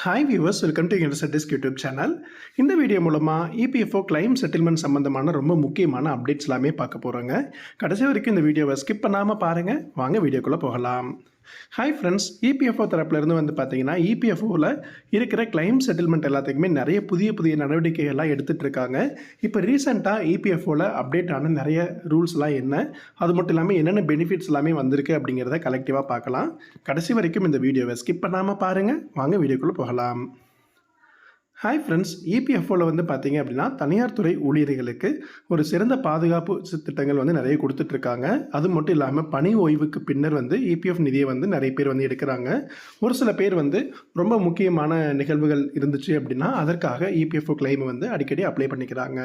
Hi viewers, welcome to இன்டர்செட்டிஸ்க் YouTube channel. இந்த video மூலமாக இபிஎஃப்ஓ கிளைம் செட்டில்மெண்ட் சம்பந்தமான ரொம்ப முக்கியமான அப்டேட்ஸ் எல்லாமே பார்க்க போகிறோங்க. கடைசி வரைக்கும் இந்த வீடியோவை ஸ்கிப் பண்ணாமல் பாருங்கள். வாங்க வீடியோக்குள்ளே போகலாம். ஹாய் ஃப்ரெண்ட்ஸ், இபிஎஃப்ஓ தரப்புலேருந்து வந்து பார்த்தீங்கன்னா இபிஎஃப்ஓவில் இருக்கிற கிளைம் செட்டில்மெண்ட் எல்லாத்துக்குமே நிறைய புதிய நடவடிக்கைகள்லாம் எடுத்துகிட்டு இருக்காங்க. இப்போ ரீசெண்டாக இபிஎஃப்ஓவில் அப்டேட் ஆன நிறைய ரூல்ஸ்லாம் என்ன, அது மட்டும் இல்லாமல் என்னென்ன பெனிஃபிட்ஸ் எல்லாமே வந்திருக்கு அப்படிங்கிறத கலெக்டிவாக பார்க்கலாம். கடைசி வரைக்கும் இந்த வீடியோவை ஸ்கிப் பண்ணாமல் பாருங்கள். வாங்க வீடியோக்குள்ளே போகலாம். ஹாய் ஃப்ரெண்ட்ஸ், இபிஎஃப்ஓவில் வந்து பார்த்தீங்க அப்படின்னா தனியார் துறை ஊழியர்களுக்கு ஒரு சிறந்த பாதுகாப்பு திட்டங்கள் வந்து நிறைய கொடுத்துட்ருக்காங்க. அது மட்டும் இல்லாமல் பணி ஓய்வுக்கு பின்னர் வந்து இபிஎஃப் நிதியை வந்து நிறைய பேர் வந்து எடுக்கிறாங்க. ஒரு சில பேர் வந்து ரொம்ப முக்கியமான நிகழ்வுகள் இருந்துச்சு அப்படின்னா அதற்காக இபிஎஃப்ஓ கிளைம் வந்து அடிக்கடி அப்ளை பண்ணிக்கிறாங்க.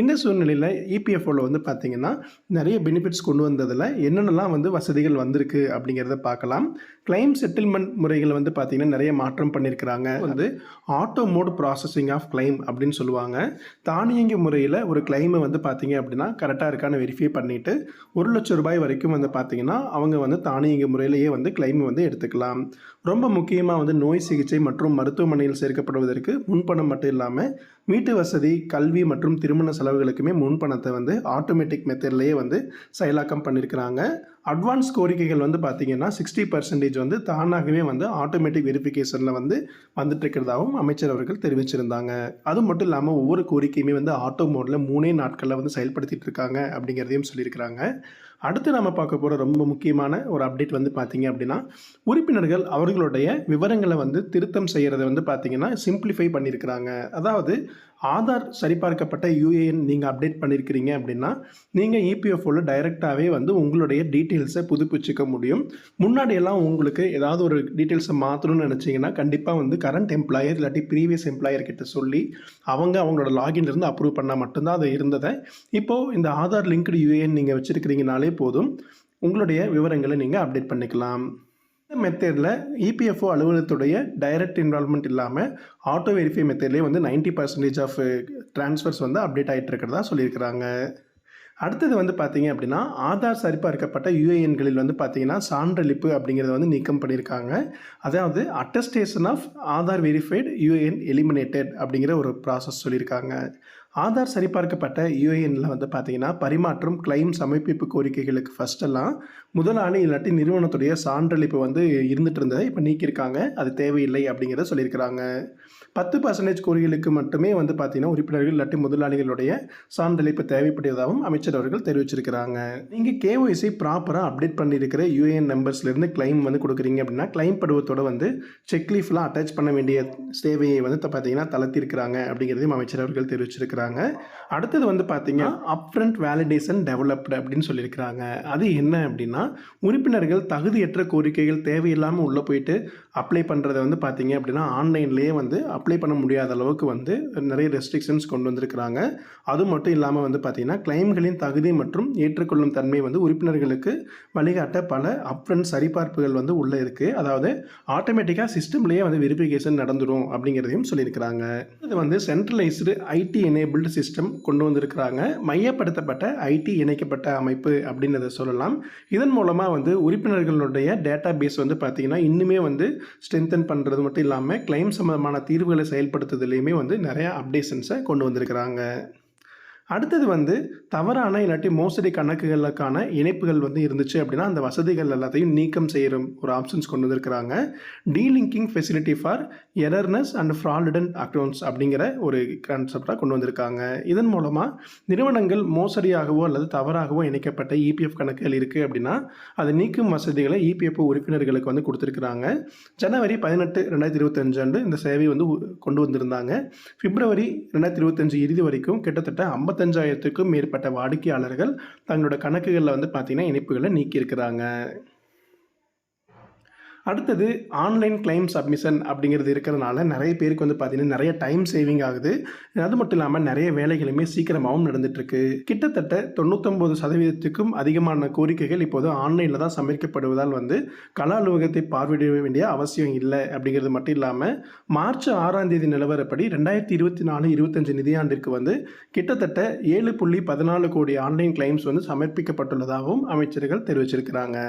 இந்த சூழ்நிலையில் இபிஎஃப்ஓவில் வந்து பார்த்தீங்கன்னா நிறைய பெனிஃபிட்ஸ் கொண்டு வந்ததில் என்னென்னலாம் வந்து வசதிகள் வந்திருக்கு அப்படிங்கிறத பார்க்கலாம். கிளைம் செட்டில்மெண்ட் முறைகள் வந்து பார்த்தீங்கன்னா நிறைய மாற்றம் பண்ணியிருக்கிறாங்க. வந்து auto mode processing of claim அப்படின்னு சொல்லுவாங்க. தானியங்கி முறையில் ஒரு கிளைமை வந்து பார்த்தீங்க அப்படின்னா கரெக்டாக இருக்கான்னு வெரிஃபை பண்ணிவிட்டு ₹1,00,000 வரைக்கும் வந்து பார்த்தீங்கன்னா அவங்க வந்து தானியங்கி முறையிலேயே வந்து கிளைம் வந்து எடுத்துக்கலாம். ரொம்ப முக்கியமாக வந்து நோய் சிகிச்சை மற்றும் மருத்துவமனையில் சேர்க்கப்படுவதற்கு முன்பணம் மட்டும் இல்லாமல் வீட்டு வசதி, கல்வி மற்றும் திருமண செலவுகளுக்குமே முன்பணத்தை வந்து ஆட்டோமேட்டிக் மெத்தட்லேயே வந்து செயலாக்கம் பண்ணியிருக்கிறாங்க. அட்வான்ஸ் கோரிக்கைகள் வந்து பார்த்திங்கன்னா 60% வந்து தானாகவே வந்து ஆட்டோமேட்டிக் வெரிஃபிகேஷனில் வந்து வந்துட்டு இருக்கிறதாகவும் அமைச்சர் அவர்கள் தெரிவிச்சிருந்தாங்க. அது மட்டும் இல்லாமல் ஒவ்வொரு கோரிக்கையுமே வந்து ஆட்டோ மோடில் 3 நாட்களில் வந்து செயல்படுத்திட்டு இருக்காங்க அப்படிங்கிறதையும் சொல்லியிருக்கிறாங்க. அடுத்து நம்ம பார்க்க போகிற ரொம்ப முக்கியமான ஒரு அப்டேட் வந்து பார்த்திங்க அப்படின்னா உறுப்பினர்கள் அவர்களுடைய விவரங்களை வந்து திருத்தம் செய்கிறத வந்து பார்த்திங்கன்னா சிம்பிளிஃபை பண்ணியிருக்கிறாங்க. அதாவது ஆதார் சரிபார்க்கப்பட்ட யூஏஎன் நீங்கள் அப்டேட் பண்ணியிருக்கிறீங்க அப்படின்னா நீங்கள் இபிஎஃப்ஓவில் டைரெக்டாகவே வந்து உங்களுடைய டீட்டெயில்ஸை புதுப்பிச்சுக்க முடியும். முன்னாடியெல்லாம் உங்களுக்கு ஏதாவது ஒரு டீட்டெயில்ஸை மாற்றணும்னு நினச்சிங்கன்னா கண்டிப்பாக வந்து கரண்ட் எம்ப்ளாயர் இல்லாட்டி ப்ரீவியஸ் எம்ப்ளாயர் கிட்ட சொல்லி அவங்களோட லாகின்லேருந்து அப்ரூவ் பண்ணால் மட்டும்தான் அது இருந்ததை. இப்போது இந்த ஆதார் லிங்க்டு யூஏஎன் நீங்கள் வச்சுருக்கிறீங்கனாலே போதும், உங்களுடைய விவரங்களை நீங்கள் அப்டேட் பண்ணிக்கலாம். இந்த மெத்தடில் இபிஎஃப்ஓ அலுவலகத்துடைய டைரக்ட் இன்வால்மெண்ட் இல்லாமல் ஆட்டோ வெரிஃபை மெத்தட்லேயே வந்து 90% ஆஃப் ட்ரான்ஸ்ஃபர்ஸ் வந்து அப்டேட் ஆகிட்டு இருக்கிறதா சொல்லியிருக்கிறாங்க. அடுத்தது வந்து பார்த்தீங்க அப்படின்னா ஆதார் சரிபார்க்கப்பட்ட யூஏஎன்களில் வந்து பார்த்தீங்கன்னா சான்றளிப்பு அப்படிங்கிறத வந்து நீக்கம் பண்ணியிருக்காங்க. அதாவது attestation of Aadhaar verified UAN eliminated அப்படிங்கிற ஒரு ப்ராசஸ் சொல்லியிருக்காங்க. ஆதார் சரிபார்க்கப்பட்ட யூஏஎனில் வந்து பார்த்தீங்கன்னா பரிமாற்றம் கிளைம் சமர்ப்பிப்பு கோரிக்கைகளுக்கு ஃபஸ்ட்டெல்லாம் முதலாளி இல்லாட்டி நிறுவனத்துடைய சான்றளிப்பு வந்து இருந்துகிட்டு இருந்ததை இப்போ நீக்கியிருக்காங்க. அது தேவையில்லை அப்படிங்கிறத சொல்லியிருக்கிறாங்க. 10% கோரிக்கைகளுக்கு மட்டுமே வந்து பார்த்தீங்கன்னா உறுப்பினர்கள் இல்லாட்டி முதலாளிகளுடைய சான்றளிப்பு தேவைப்படுவதாகவும் அமைச்சர் அவர்கள் தெரிவிச்சிருக்கிறாங்க. நீங்கள் கேஒய்சி ப்ராப்பராக அப்டேட் பண்ணியிருக்கிற யூஏஎன் நம்பர்ஸ்லேருந்து கிளைம் வந்து கொடுக்குறீங்க அப்படின்னா கிளைம் படுவத்தோடு வந்து செக்லீஃப்லாம் அட்டாச் பண்ண வேண்டிய சேவையை வந்து பார்த்தீங்கன்னா தளர்த்திருக்கிறாங்க அப்படிங்கிறதையும் அமைச்சர் அவர்கள் தெரிவிச்சிருக்கிறாங்க. அடுத்தது வந்து பார்த்தீங்கன்னா அப்ஃப்ரண்ட் வேலிடேஷன் டெவலப்டு அப்படின்னு சொல்லியிருக்கிறாங்க. அது என்ன அப்படின்னா உறுப்பினர்கள் தகுதியற்ற கோரிக்கைகள் தேவையில்லாமல் உள்ளே போயிட்டு அப்ளை பண்ணுறதை வந்து பார்த்தீங்க அப்படின்னா ஆன்லைன்லேயே வந்து அப்ளை பண்ண முடியாத அளவுக்கு வந்து நிறைய ரெஸ்ட்ரிக்ஷன்ஸ் கொண்டு வந்திருக்கிறாங்க. அது மட்டும் இல்லாமல் வந்து பார்த்தீங்கன்னா கிளைம்களின் தகுதி மற்றும் ஏற்றுக்கொள்ளும் தன்மை வந்து உறுப்பினர்களுக்கு வழிகாட்ட பல அப்ஃப்ரண்ட் சரிபார்ப்புகள் வந்து உள்ளே இருக்குது. அதாவது ஆட்டோமேட்டிக்காக சிஸ்டம்லேயே வந்து வெரிஃபிகேஷன் நடந்துடும் அப்படிங்கிறதையும் சொல்லியிருக்கிறாங்க. இது வந்து சென்ட்ரலைஸ்டு ஐடி எனேபிள்டு சிஸ்டம் கொண்டு வந்திருக்கிறாங்க. மையப்படுத்தப்பட்ட ஐடி இணைக்கப்பட்ட அமைப்பு அப்படின்னு அதை சொல்லலாம். இதன் மூலமாக வந்து உறுப்பினர்களுடைய டேட்டா பேஸ் வந்து பார்த்தீங்கன்னா இன்னுமே வந்து ஸ்ட்ரென்தன் பண்ணுறது மட்டும் இல்லாமல் கிளைம் சம்பந்தமான தீர்வுகளை செயல்படுத்துறதுலையுமே வந்து நிறையா அப்டேஷன்ஸை கொண்டு வந்திருக்கிறாங்க. அடுத்தது வந்து தவறான இல்லாட்டி மோசடி கணக்குகளுக்கான இணைப்புகள் வந்து இருந்துச்சு அப்படின்னா அந்த வசதிகள் எல்லாத்தையும் நீக்கம் செய்கிற ஒரு ஆப்ஷன்ஸ் கொண்டு வந்திருக்கிறாங்க. Delinking facility for erroneous and fraudulent accounts அப்படிங்கிற ஒரு கான்செப்டாக கொண்டு வந்திருக்காங்க. இதன் மூலமாக நிறுவனங்கள் மோசடியாகவோ அல்லது தவறாகவோ இணைக்கப்பட்ட இபிஎஃப் கணக்குகள் இருக்குது அப்படின்னா அதை நீக்கும் வசதிகளை இபிஎஃப் உறுப்பினர்களுக்கு வந்து கொடுத்துருக்குறாங்க. ஜனவரி 18, 2025 அன்று இந்த சேவை வந்து கொண்டு வந்திருந்தாங்க. பிப்ரவரி 2025 இறுதி வரைக்கும் கிட்டத்தட்ட 55,000க்கும் மேற்பட்ட வாடிக்கையாளர்கள் தங்களோட கணக்குகளில் வந்து பார்த்தீங்கன்னா இணைப்புகளை நீக்கியிருக்கிறாங்க. அடுத்தது ஆன்லைன் கிளைம் சப்மிஷன் அப்படிங்கிறது இருக்கிறதுனால நிறைய பேருக்கு வந்து பார்த்தீங்கன்னா நிறைய டைம் சேவிங் ஆகுது. அது மட்டும் இல்லாமல் நிறைய வேலைகளுமே சீக்கிரமாகவும் நடந்துட்டுருக்கு. கிட்டத்தட்ட 99% அதிகமான கோரிக்கைகள் இப்போது ஆன்லைனில் தான் சமர்ப்பிக்கப்படுவதால் வந்து கள அலுவலகத்தை பார்வையிட வேண்டிய அவசியம் இல்லை அப்படிங்கிறது மட்டும் இல்லாமல் மார்ச் 6ஆம் தேதி நிலவரப்படி 2024-25 நிதியாண்டிற்கு வந்து கிட்டத்தட்ட 7.14 கோடி ஆன்லைன் கிளைம்ஸ் வந்து சமர்ப்பிக்கப்பட்டுள்ளதாகவும் அமைச்சர்கள் தெரிவிச்சிருக்கிறாங்க.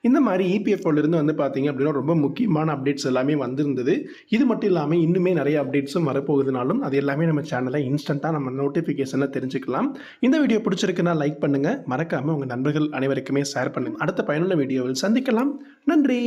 இந்த மாதிரி இபிஎஃப்ஓலேருந்து வந்து பார்த்தீங்க அப்படின்னா ரொம்ப முக்கியமான அப்டேட்ஸ் எல்லாமே வந்திருந்தது. இது மட்டும் இல்லாமல் இன்னுமே நிறைய அப்டேட்ஸும் வரப்போகுதுனாலும் அது எல்லாமே நம்ம சேனலில் இன்ஸ்டண்ட்டாக நம்ம நோட்டிஃபிகேஷனில் தெரிஞ்சுக்கலாம். இந்த வீடியோ பிடிச்சிருக்குன்னா லைக் பண்ணுங்கள், மறக்காமல் உங்கள் நண்பர்கள் அனைவருக்குமே ஷேர் பண்ணுங்கள். அடுத்த பயனுள்ள வீடியோவில் சந்திக்கலாம். நன்றி.